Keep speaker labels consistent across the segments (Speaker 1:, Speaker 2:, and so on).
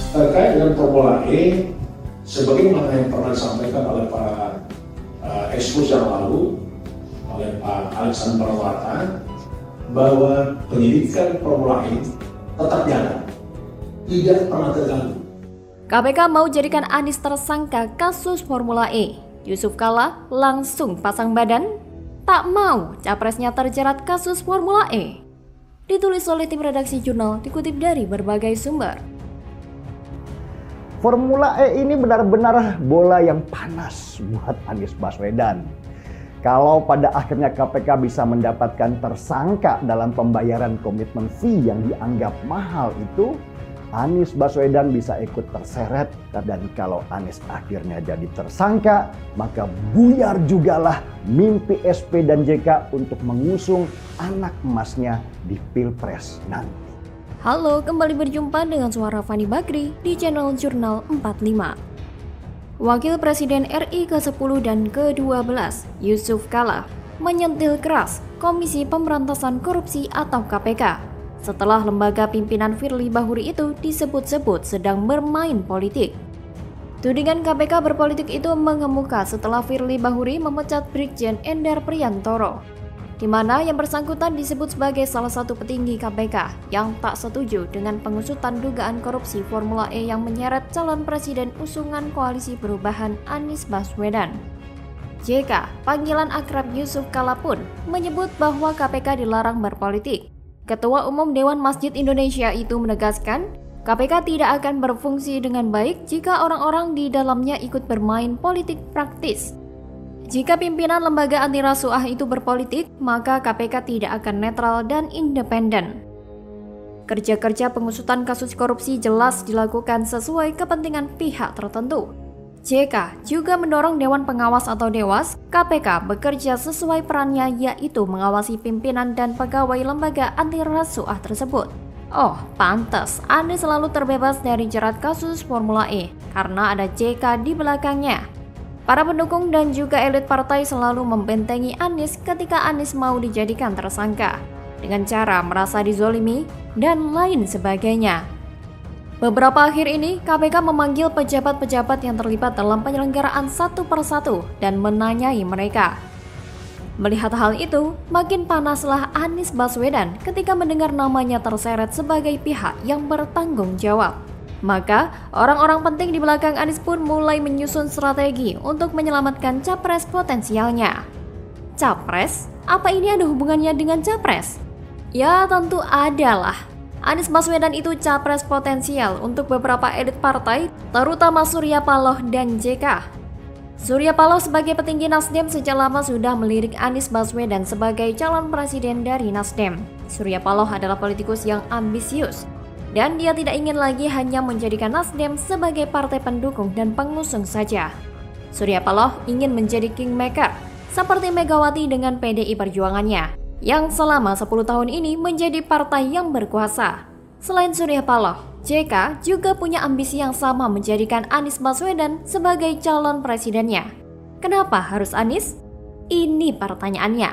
Speaker 1: Terkait dengan Formula E, sebagaimana yang pernah disampaikan oleh para ekspos yang lalu, oleh Pak Alexander Marwata, bahwa penyidikan Formula E tetap jalan, tidak pernah terganggu.
Speaker 2: KPK mau jadikan Anies tersangka kasus Formula E. Yusuf Kalla langsung pasang badan, tak mau capresnya terjerat kasus Formula E. Ditulis oleh tim redaksi jurnal, dikutip dari berbagai sumber.
Speaker 3: Formula E ini benar-benar bola yang panas buat Anies Baswedan. Kalau pada akhirnya KPK bisa mendapatkan tersangka dalam pembayaran komitmen fee yang dianggap mahal itu, Anies Baswedan bisa ikut terseret, dan kalau Anies akhirnya jadi tersangka, maka buyar jugalah mimpi SP dan JK untuk mengusung anak emasnya di Pilpres nanti.
Speaker 2: Halo, kembali berjumpa dengan suara Fani Bakri di channel Jurnal 45. Wakil Presiden RI ke-10 dan ke-12, Yusuf Kalla, menyentil keras Komisi Pemberantasan Korupsi atau KPK. Setelah lembaga pimpinan Firly Bahuri itu disebut-sebut sedang bermain politik. Tudingan KPK berpolitik itu mengemuka setelah Firly Bahuri memecat Brigjen Endar Priantoro, di mana yang bersangkutan disebut sebagai salah satu petinggi KPK yang tak setuju dengan pengusutan dugaan korupsi Formula E yang menyeret calon presiden usungan Koalisi Perubahan Anies Baswedan. JK, panggilan akrab Yusuf Kalla pun menyebut bahwa KPK dilarang berpolitik. Ketua Umum Dewan Masjid Indonesia itu menegaskan, KPK tidak akan berfungsi dengan baik jika orang-orang di dalamnya ikut bermain politik praktis. Jika pimpinan lembaga anti rasuah itu berpolitik, maka KPK tidak akan netral dan independen. Kerja-kerja pengusutan kasus korupsi jelas dilakukan sesuai kepentingan pihak tertentu. JK juga mendorong Dewan Pengawas atau Dewas KPK bekerja sesuai perannya, yaitu mengawasi pimpinan dan pegawai lembaga anti rasuah tersebut. Oh, pantas Anies selalu terbebas dari jerat kasus Formula E karena ada JK di belakangnya. Para pendukung dan juga elit partai selalu membentengi Anies ketika Anies mau dijadikan tersangka dengan cara merasa dizolimi dan lain sebagainya. Beberapa akhir ini, KPK memanggil pejabat-pejabat yang terlibat dalam penyelenggaraan satu persatu dan menanyai mereka. Melihat hal itu, makin panaslah Anies Baswedan ketika mendengar namanya terseret sebagai pihak yang bertanggung jawab. Maka, orang-orang penting di belakang Anies pun mulai menyusun strategi untuk menyelamatkan capres potensialnya. Capres? Apa ini ada hubungannya dengan capres? Ya, tentu ada lah. Anies Baswedan itu capres potensial untuk beberapa elit partai, terutama Surya Paloh dan JK. Surya Paloh sebagai petinggi Nasdem sejak lama sudah melirik Anies Baswedan sebagai calon presiden dari Nasdem. Surya Paloh adalah politikus yang ambisius, dan dia tidak ingin lagi hanya menjadikan Nasdem sebagai partai pendukung dan pengusung saja. Surya Paloh ingin menjadi kingmaker, seperti Megawati dengan PDI Perjuangannya, yang selama 10 tahun ini menjadi partai yang berkuasa. Selain Surya Paloh, JK juga punya ambisi yang sama menjadikan Anies Baswedan sebagai calon presidennya. Kenapa harus Anies? Ini pertanyaannya.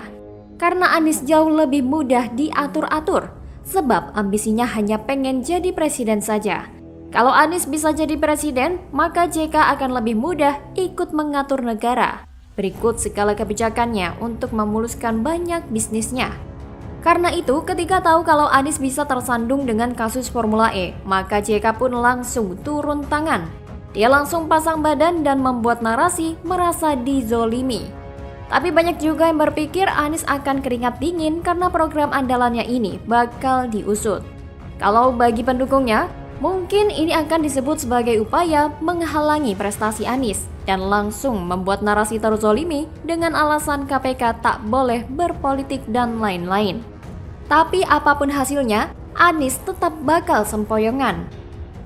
Speaker 2: Karena Anies jauh lebih mudah diatur-atur, sebab ambisinya hanya pengen jadi presiden saja. Kalau Anies bisa jadi presiden, maka JK akan lebih mudah ikut mengatur negara. Berikut segala kebijakannya untuk memuluskan banyak bisnisnya. Karena itu, ketika tahu kalau Anies bisa tersandung dengan kasus Formula E, maka JK pun langsung turun tangan. Dia langsung pasang badan dan membuat narasi merasa dizolimi. Tapi banyak juga yang berpikir Anies akan keringat dingin karena program andalannya ini bakal diusut. Kalau bagi pendukungnya, mungkin ini akan disebut sebagai upaya menghalangi prestasi Anies dan langsung membuat narasi terzolimi dengan alasan KPK tak boleh berpolitik dan lain-lain. Tapi apapun hasilnya, Anies tetap bakal sempoyongan.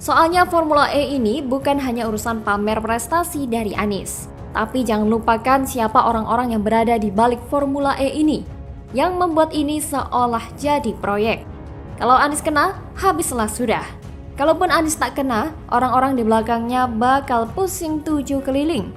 Speaker 2: Soalnya Formula E ini bukan hanya urusan pamer prestasi dari Anies, tapi jangan lupakan siapa orang-orang yang berada di balik Formula E ini, yang membuat ini seolah jadi proyek. Kalau Anies kena, habislah sudah. Kalaupun Anies tak kena, orang-orang di belakangnya bakal pusing 7 keliling.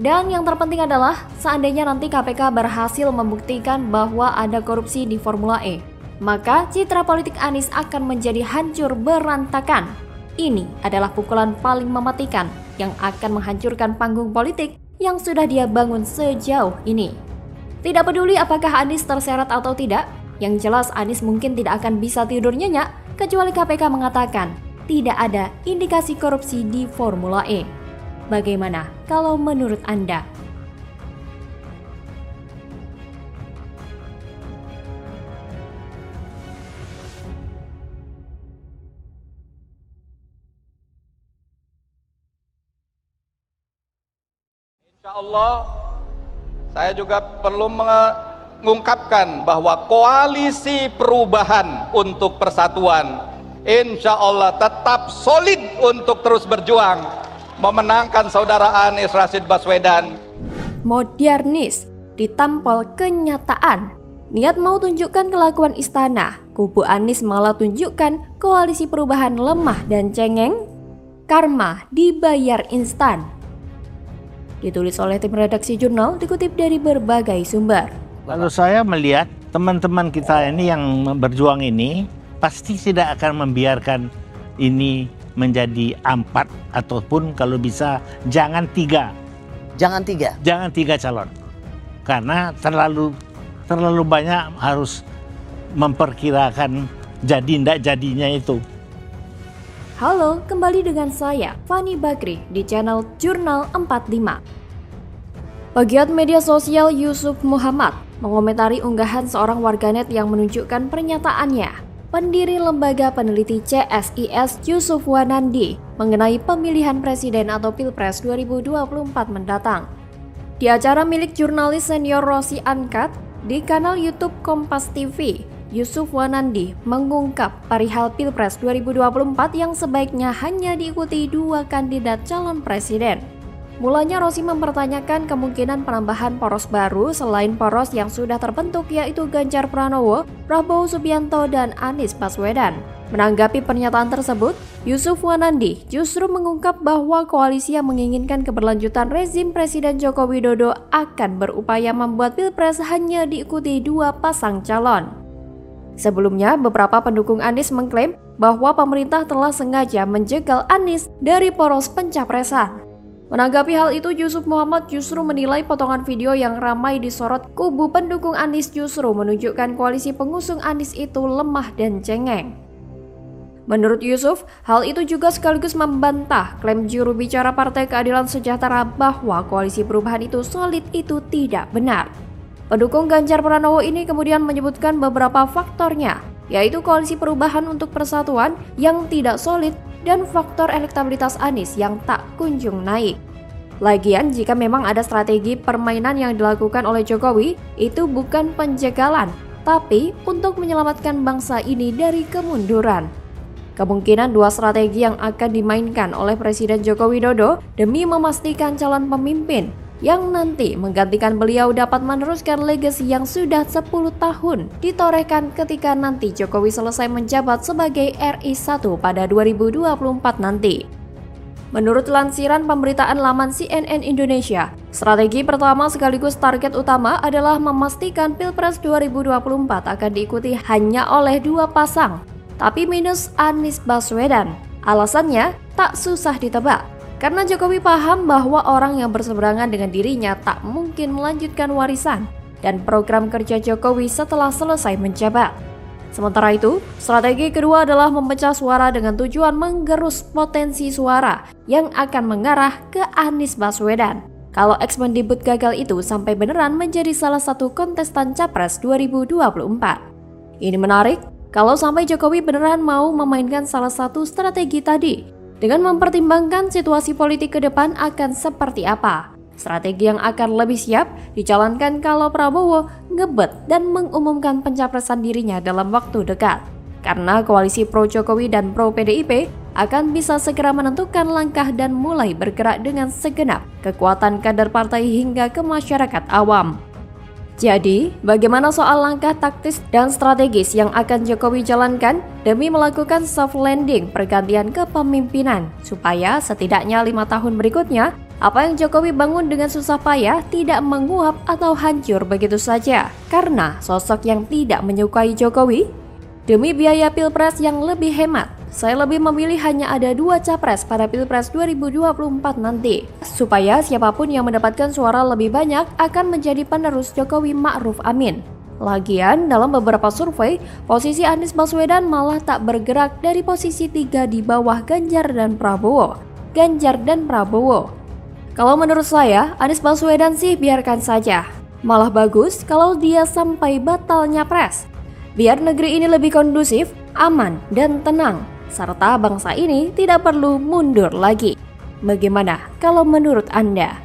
Speaker 2: Dan yang terpenting adalah, seandainya nanti KPK berhasil membuktikan bahwa ada korupsi di Formula E, maka citra politik Anies akan menjadi hancur berantakan. Ini adalah pukulan paling mematikan yang akan menghancurkan panggung politik yang sudah dia bangun sejauh ini. Tidak peduli apakah Anies terseret atau tidak, yang jelas Anies mungkin tidak akan bisa tidur nyenyak kecuali KPK mengatakan tidak ada indikasi korupsi di Formula E. Bagaimana kalau menurut Anda?
Speaker 4: Insya Allah, saya juga perlu mengungkapkan bahwa koalisi perubahan untuk persatuan insya Allah tetap solid untuk terus berjuang memenangkan saudara Anies Rashid Baswedan.
Speaker 2: Modernis ditampol kenyataan. Niat mau tunjukkan kelakuan istana, kubu Anies malah tunjukkan koalisi perubahan lemah dan cengeng. Karma dibayar instan. Ditulis oleh tim redaksi jurnal, dikutip dari berbagai sumber.
Speaker 5: Kalau saya melihat teman-teman kita ini yang berjuang ini pasti tidak akan membiarkan ini menjadi 4 ataupun kalau bisa jangan 3.
Speaker 6: Jangan 3.
Speaker 5: Jangan 3 calon. Karena terlalu banyak harus memperkirakan jadi ndak jadinya itu.
Speaker 2: Halo, kembali dengan saya, Fani Bakri, di channel Jurnal 45. Pegiat media sosial Yusuf Muhammad mengomentari unggahan seorang warganet yang menunjukkan pernyataannya, pendiri lembaga peneliti CSIS Yusuf Wanandi, mengenai pemilihan presiden atau Pilpres 2024 mendatang. Di acara milik jurnalis senior Rosi Ankat di kanal YouTube Kompas TV, Yusuf Wanandi mengungkap perihal Pilpres 2024 yang sebaiknya hanya diikuti 2 kandidat calon presiden. Mulanya Rosi mempertanyakan kemungkinan penambahan poros baru selain poros yang sudah terbentuk, yaitu Ganjar Pranowo, Prabowo Subianto, dan Anies Baswedan. Menanggapi pernyataan tersebut, Yusuf Wanandi justru mengungkap bahwa koalisi yang menginginkan keberlanjutan rezim Presiden Joko Widodo akan berupaya membuat Pilpres hanya diikuti 2 pasang calon. Sebelumnya, beberapa pendukung Anies mengklaim bahwa pemerintah telah sengaja menjegal Anies dari poros pencapresan. Menanggapi hal itu, Yusuf Muhammad justru menilai potongan video yang ramai disorot kubu pendukung Anies justru menunjukkan koalisi pengusung Anies itu lemah dan cengeng. Menurut Yusuf, hal itu juga sekaligus membantah klaim juru bicara Partai Keadilan Sejahtera bahwa koalisi perubahan itu solid itu tidak benar. Pendukung Ganjar Pranowo ini kemudian menyebutkan beberapa faktornya, yaitu koalisi perubahan untuk persatuan yang tidak solid dan faktor elektabilitas Anies yang tak kunjung naik. Lagian, jika memang ada strategi permainan yang dilakukan oleh Jokowi, itu bukan penjagalan, tapi untuk menyelamatkan bangsa ini dari kemunduran. Kemungkinan 2 strategi yang akan dimainkan oleh Presiden Joko Widodo demi memastikan calon pemimpin yang nanti menggantikan beliau dapat meneruskan legasi yang sudah 10 tahun ditorehkan ketika nanti Jokowi selesai menjabat sebagai RI 1 pada 2024 nanti. Menurut lansiran pemberitaan laman CNN Indonesia, strategi pertama sekaligus target utama adalah memastikan Pilpres 2024 akan diikuti hanya oleh 2 pasang, tapi minus Anies Baswedan. Alasannya tak susah ditebak. Karena Jokowi paham bahwa orang yang berseberangan dengan dirinya tak mungkin melanjutkan warisan dan program kerja Jokowi setelah selesai menjabat. Sementara itu, strategi kedua adalah memecah suara dengan tujuan menggerus potensi suara yang akan mengarah ke Anies Baswedan. Kalau Ex-Mendikbud gagal itu sampai beneran menjadi salah satu kontestan Capres 2024. Ini menarik, kalau sampai Jokowi beneran mau memainkan salah satu strategi tadi, dengan mempertimbangkan situasi politik ke depan akan seperti apa. Strategi yang akan lebih siap dijalankan kalau Prabowo ngebet dan mengumumkan pencapresan dirinya dalam waktu dekat. Karena koalisi pro Jokowi dan pro PDIP akan bisa segera menentukan langkah dan mulai bergerak dengan segenap kekuatan kader partai hingga ke masyarakat awam. Jadi, bagaimana soal langkah taktis dan strategis yang akan Jokowi jalankan demi melakukan soft landing pergantian kepemimpinan supaya setidaknya 5 tahun berikutnya apa yang Jokowi bangun dengan susah payah tidak menguap atau hancur begitu saja karena sosok yang tidak menyukai Jokowi? Demi biaya pilpres yang lebih hemat, saya lebih memilih hanya ada 2 capres pada pilpres 2024 nanti, supaya siapapun yang mendapatkan suara lebih banyak akan menjadi penerus Jokowi Ma'ruf Amin. Lagian, dalam beberapa survei, posisi Anies Baswedan malah tak bergerak dari posisi 3 di bawah Ganjar dan Prabowo. Kalau menurut saya, Anies Baswedan sih biarkan saja. Malah bagus kalau dia sampai batal nyapres. Biar negeri ini lebih kondusif, aman, dan tenang, serta bangsa ini tidak perlu mundur lagi. Bagaimana kalau menurut Anda?